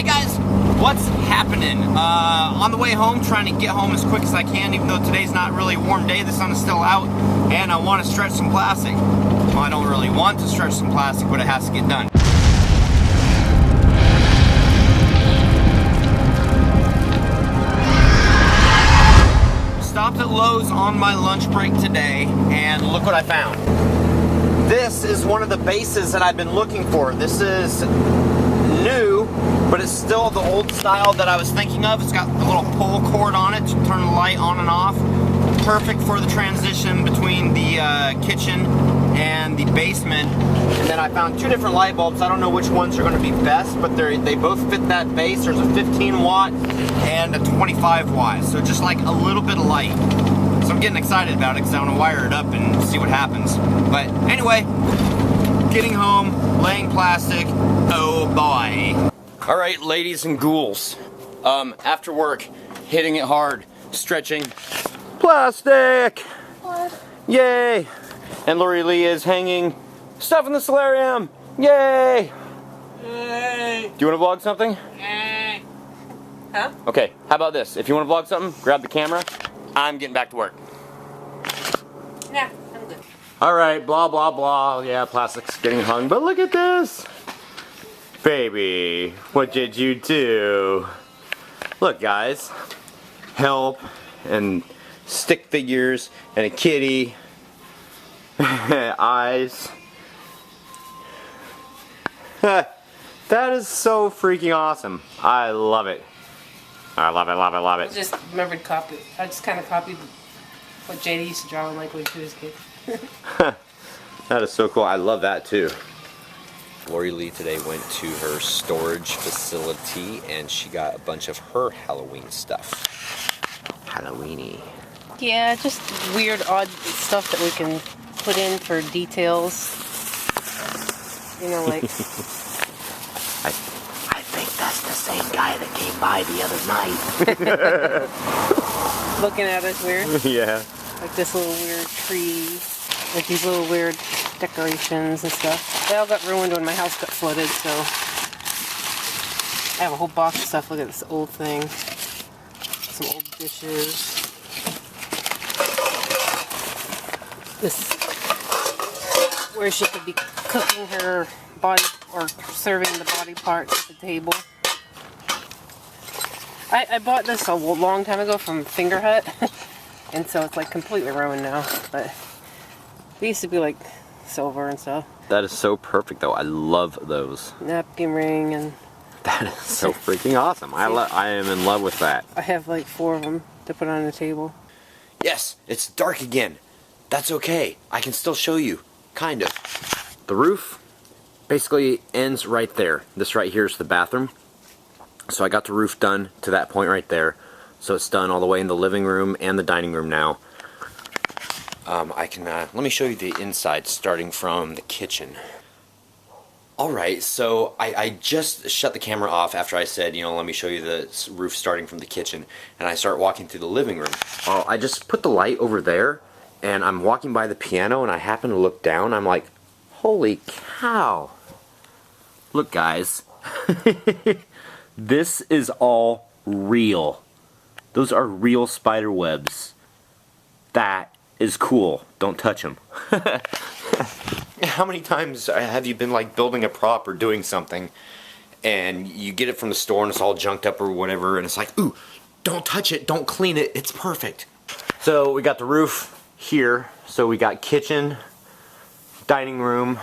Hey guys, what's happening? On the way home, trying to get home as quick as I can, even though today's not really a warm day, the sun is still out, and I want to stretch some plastic. Well, I don't really want to stretch some plastic, but it has to get done. Stopped at Lowe's on my lunch break today, and look what I found. This is one of the bases that I've been looking for. This is new, but it's still the old style that I was thinking of. It's got a little pull cord on it to turn the light on and off. Perfect for the transition between the kitchen and the basement. And then I found two different light bulbs. I don't know which ones are going to be best, but they both fit that base. There's a 15 watt and a 25 watt, so just like a little bit of light. So I'm getting excited about it because I want to wire it up and see what happens. But anyway, getting home, laying plastic, oh boy. Alright, ladies and ghouls, after work, hitting it hard, stretching plastic! What? Yay! And Lori Lee is hanging stuff in the solarium! Yay! Yay! Do you want to vlog something? Yay! Huh? Okay, how about this? If you want to vlog something, grab the camera. I'm getting back to work. Yeah, I'm good. Alright, blah blah blah. Yeah, plastic's getting hung, but look at this! Baby, what did you do? Look guys, help and stick figures and a kitty, eyes. That is so freaking awesome. I love it. I love it, love it, love it. I just remembered copy. I just kind of copied what JD used to draw like when she was a kid. That is so cool. I love that too. Lori Lee today went to her storage facility and she got a bunch of her Halloween stuff. Halloweeny. Yeah, just weird, odd stuff that we can put in for details. You know, like... I think that's the same guy that came by the other night. Looking at us weird. Yeah. Like this little weird tree. Like these little weird decorations and stuff. They all got ruined when my house got flooded, so... I have a whole box of stuff. Look at this old thing. Some old dishes. This... where she could be cooking her body, or serving the body parts at the table. I bought this a long time ago from Finger Hut, and so it's like completely ruined now, but they used to be like silver and stuff. That is so perfect though. I love those. Napkin ring and... That is so freaking awesome. I am in love with that. I have like 4 of them to put on the table. Yes, it's dark again. That's okay. I can still show you. Kind of. The roof basically ends right there. This right here is the bathroom. So I got the roof done to that point right there. So it's done all the way in the living room and the dining room now. I can, let me show you the inside starting from the kitchen. Alright, so I just shut the camera off after I said, you know, let me show you the roof starting from the kitchen. And I start walking through the living room. Oh, I just put the light over there. And I'm walking by the piano and I happen to look down. I'm like, holy cow. Look guys. This is all real. Those are real spider webs. That is cool. Don't touch them. How many times have you been like building a prop or doing something and you get it from the store and it's all junked up or whatever and it's like, ooh, don't touch it, don't clean it, it's perfect. So we got the roof here, so we got kitchen, dining room,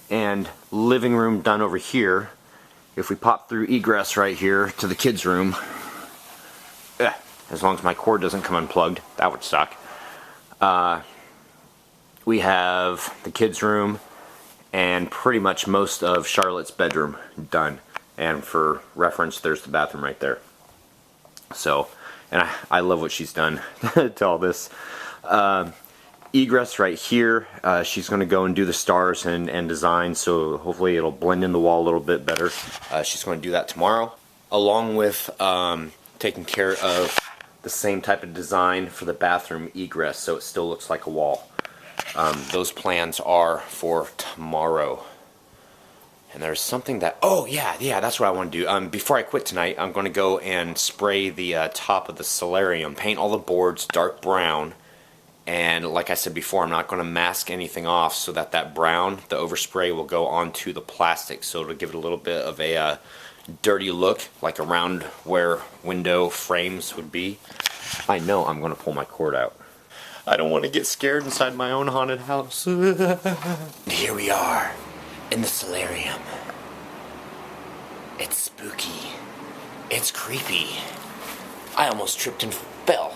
and living room done over here. If we pop through egress right here to the kids' room, as long as my cord doesn't come unplugged, that would suck. We have the kids' room and pretty much most of Charlotte's bedroom done. And for reference, there's the bathroom right there. So, and I love what she's done to all this. Egress right here, she's going to go and do the stars and design, so hopefully it'll blend in the wall a little bit better. She's going to do that tomorrow, along with taking care of the same type of design for the bathroom egress, so it still looks like a wall. Those plans are for tomorrow. And there's something that, oh yeah, that's what I want to do. Before I quit tonight, I'm going to go and spray the top of the solarium, paint all the boards dark brown, and like I said before, I'm not going to mask anything off so that that brown, the overspray, will go onto the plastic, so it'll give it a little bit of a dirty look, like around where window frames would be. I know I'm going to pull my cord out. I don't want to get scared inside my own haunted house. Here we are. In the solarium. It's spooky. It's creepy. I almost tripped and fell.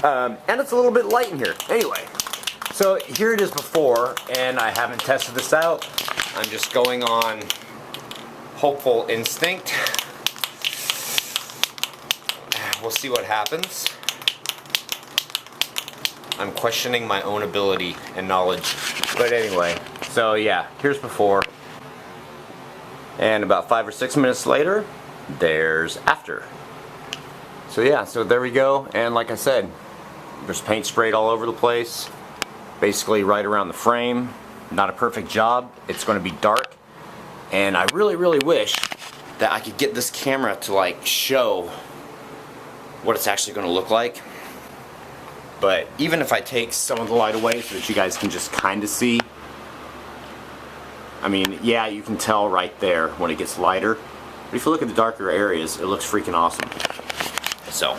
And it's a little bit light in here. Anyway, so here it is before, and I haven't tested this out. I'm just going on hopeful instinct. We'll see what happens. I'm questioning my own ability and knowledge. But anyway. So yeah, here's before, and about 5 or 6 minutes later, there's after. So yeah, so there we go, and like I said, there's paint sprayed all over the place, basically right around the frame. Not a perfect job, it's going to be dark, and I really wish that I could get this camera to like show what it's actually going to look like. But even if I take some of the light away so that you guys can just kind of see, I mean, yeah, you can tell right there when it gets lighter. But if you look at the darker areas, it looks freaking awesome. So,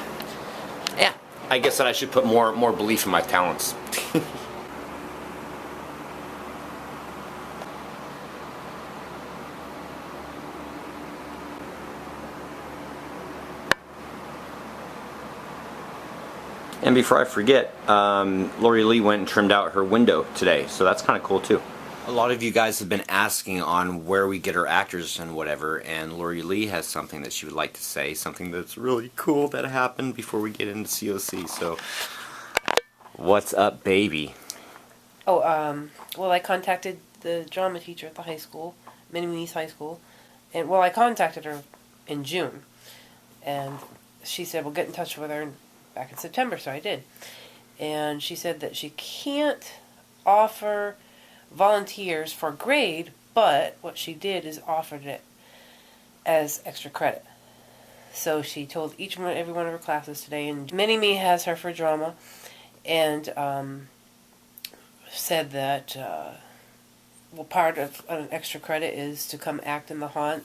yeah, I guess that I should put more belief in my talents. And before I forget, Lori Lee went and trimmed out her window today, so that's kind of cool too. A lot of you guys have been asking on where we get our actors and whatever, and Lori Lee has something that she would like to say, something that's really cool that happened before we get into COC. So, what's up, baby? Oh, well, I contacted the drama teacher at the high school, Mini-Me's high school, and well, I contacted her in June, and she said, well, get in touch with her back in September, so I did. And she said that she can't offer volunteers for grade, but what she did is offered it as extra credit. So she told every one of her classes today, and Mini-Me has her for drama, and said that well, part of an extra credit is to come act in the haunt.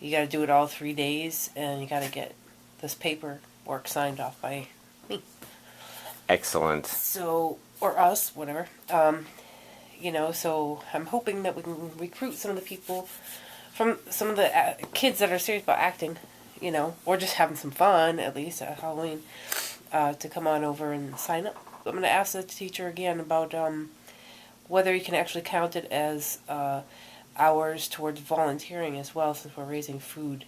You got to do it all 3 days, and you got to get this paperwork signed off by me. Excellent. So, or us, whatever. You know, so I'm hoping that we can recruit some of the people from some of the kids that are serious about acting, you know, or just having some fun, at least at Halloween, to come on over and sign up. I'm going to ask the teacher again about whether you can actually count it as hours towards volunteering as well, since we're raising food,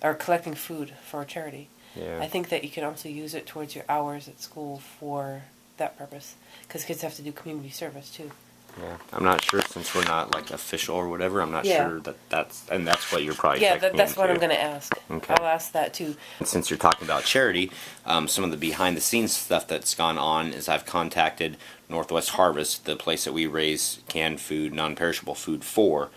or collecting food for a charity. Yeah. I think that you can also use it towards your hours at school for that purpose, because kids have to do community service too. Yeah, I'm not sure, since we're not like official or whatever. I'm not sure that's what you're probably. Yeah, that's what I'm going to ask. Okay. I'll ask that too. And since you're talking about charity, some of the behind the scenes stuff that's gone on is I've contacted Northwest Harvest, the place that we raise canned food, non-perishable food for.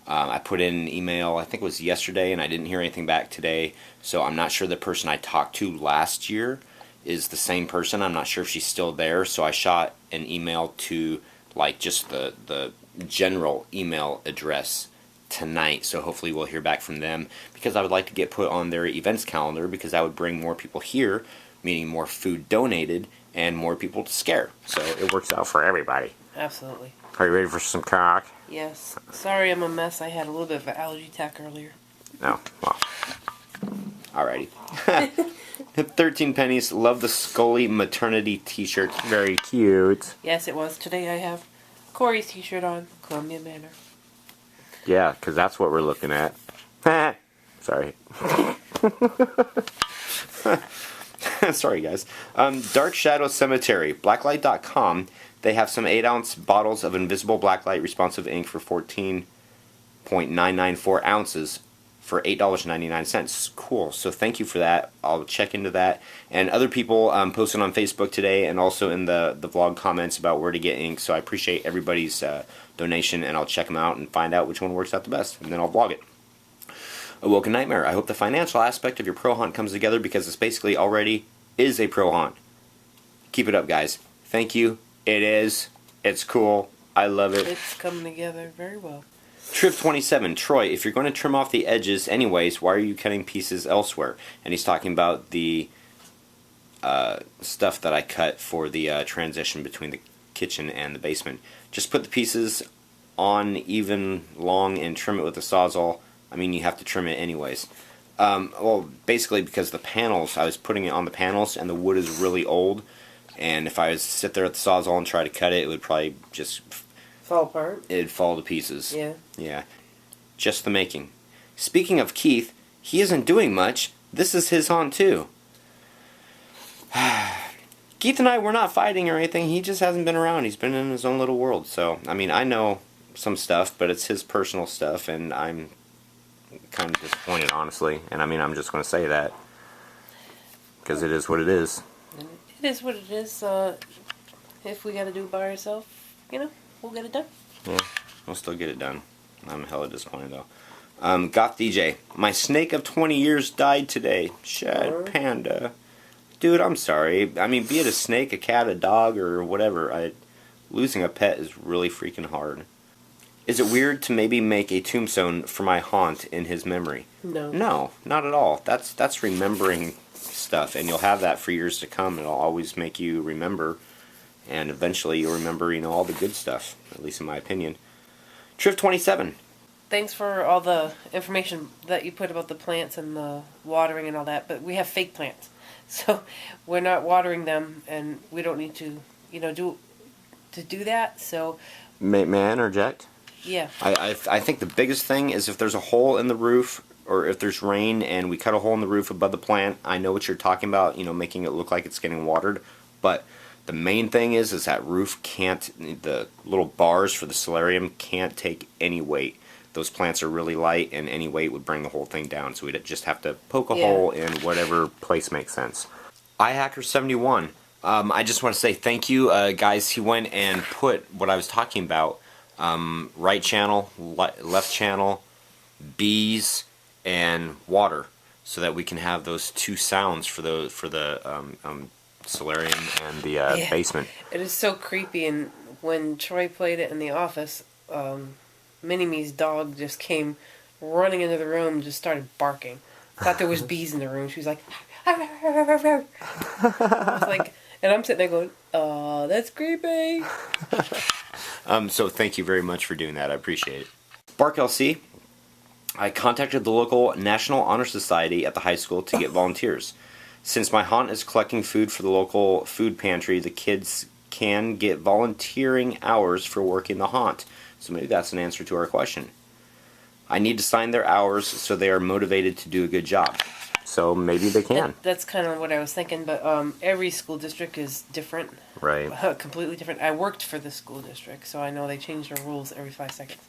I put in an email, I think it was yesterday, and I didn't hear anything back today. So I'm not sure the person I talked to last year is the same person. I'm not sure if she's still there. So I shot an email to like just the general email address tonight, so hopefully we'll hear back from them, because I would like to get put on their events calendar, because that would bring more people here, meaning more food donated and more people to scare, so it works out for everybody. Absolutely. Are you ready for some cock? Yes. Sorry I'm a mess. I had a little bit of an allergy attack earlier. No. Well. Alrighty. 13 pennies. Love the Scully maternity t-shirt. Very cute. Yes, it was. Today I have Corey's t-shirt on, Columbia Manor. Yeah, because that's what we're looking at. Sorry. Sorry, guys. Dark Shadow Cemetery. Blacklight.com. They have some 8-ounce bottles of invisible blacklight responsive ink for 14.994 ounces for $8.99. Cool. So thank you for that. I'll check into that. And other people posted on Facebook today and also in the vlog comments about where to get ink. So I appreciate everybody's donation, and I'll check them out and find out which one works out the best, and then I'll vlog it. Awoken Nightmare. I hope the financial aspect of your pro haunt comes together because it's basically already is a pro haunt. Keep it up, guys. Thank you. It is. It's cool. I love it. It's coming together very well. Trip 27, Troy, if you're going to trim off the edges anyways, why are you cutting pieces elsewhere? And he's talking about the stuff that I cut for the transition between the kitchen and the basement. Just put the pieces on even long and trim it with a Sawzall. I mean, you have to trim it anyways. Well, basically because the panels, I was putting it on the panels and the wood is really old. And if I was to sit there at the Sawzall and try to cut it, it would probably just fall apart. It'd fall to pieces. Yeah. Yeah. Just the making. Speaking of Keith, he isn't doing much. This is his haunt too. Keith and I, we're not fighting or anything. He just hasn't been around. He's been in his own little world. So, I mean, I know some stuff, but it's his personal stuff, and I'm kind of disappointed, honestly. And I mean, I'm just going to say that because it is what it is. It is what it is. If we got to do it by ourselves, you know, we'll get it done. Yeah, we'll still get it done. I'm hella disappointed, though. Goth DJ. My snake of 20 years died today. Shad Panda. Dude, I'm sorry. I mean, be it a snake, a cat, a dog, or whatever, losing a pet is really freaking hard. Is it weird to maybe make a tombstone for my haunt in his memory? No. No, not at all. That's remembering stuff, and you'll have that for years to come. It'll always make you remember, and eventually you'll remember, you know, all the good stuff, at least in my opinion. Trip 27. Thanks for all the information that you put about the plants and the watering and all that, but we have fake plants. So we're not watering them, and we don't need to, you know, do that. So May I interject? Yeah. I think the biggest thing is if there's a hole in the roof, or if there's rain and we cut a hole in the roof above the plant. I know what you're talking about, you know, making it look like it's getting watered, but the main thing is that roof can't, the little bars for the solarium can't take any weight. Those plants are really light, and any weight would bring the whole thing down, so we'd just have to poke a hole in whatever place makes sense. iHacker71, I just want to say thank you, guys. He went and put what I was talking about, right channel, left channel, bees, and water, so that we can have those two sounds for the solarium and the basement. It is so creepy, and when Troy played it in the office, Mini-Me's dog just came running into the room and just started barking. Thought there was bees in the room. She was like, I was like, and I'm sitting there going, oh, that's creepy. So thank you very much for doing that. I appreciate it. Bark LC, I contacted the local National Honor Society at the high school to get volunteers. Since my haunt is collecting food for the local food pantry, the kids can get volunteering hours for working the haunt. So maybe that's an answer to our question. I need to sign their hours so they are motivated to do a good job. So maybe they can. That's kind of what I was thinking, but every school district is different. Right. Completely different. I worked for the school district, so I know they change their rules every 5 seconds.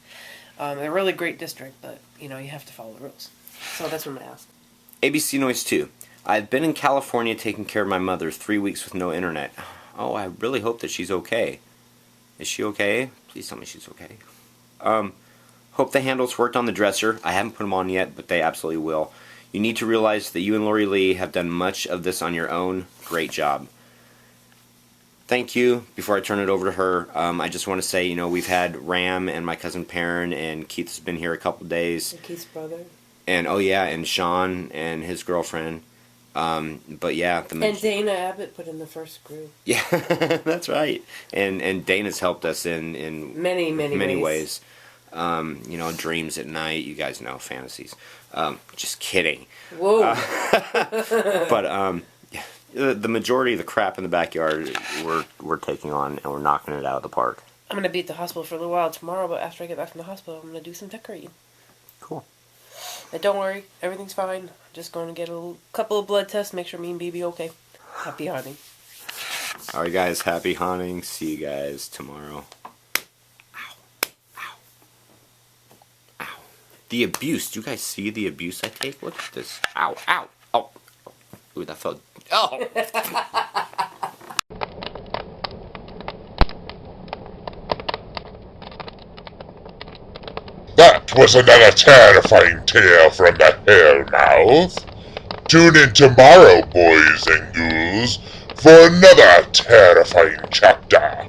They're a really great district, but, you know, you have to follow the rules. So that's what I'm going to ask. ABC Noise 2. I've been in California taking care of my mother 3 weeks with no internet. Oh, I really hope that she's okay. Is she okay? Please tell me she's okay. Hope the handles worked on the dresser. I haven't put them on yet, but they absolutely will. You need to realize that you and Lori Lee have done much of this on your own. Great job. Thank you. Before I turn it over to her, I just want to say, you know, we've had Ram and my cousin Perrin, and Keith's been here a couple days. And Keith's brother. And, oh yeah, and Sean and his girlfriend. But yeah. And Dana Abbott put in the first group. Yeah, that's right. And Dana's helped us in many ways. You know, dreams at night, you guys know, fantasies. Just kidding. Whoa. But the majority of the crap in the backyard we're taking on, and we're knocking it out of the park. I'm going to be at the hospital for a little while tomorrow, but after I get back from the hospital, I'm going to do some decorating. Cool. And don't worry, everything's fine. Just going to get a couple of blood tests, make sure me and BB okay. Happy hunting. Alright guys, happy hunting. See you guys tomorrow. Ow. Ow. Ow. The abuse. Do you guys see the abuse I take? Look at this. Ow, ow. Oh. Ooh, that felt... Oh! That was another terrifying tale from the Hellmouth. Tune in tomorrow, boys and ghouls, for another terrifying chapter.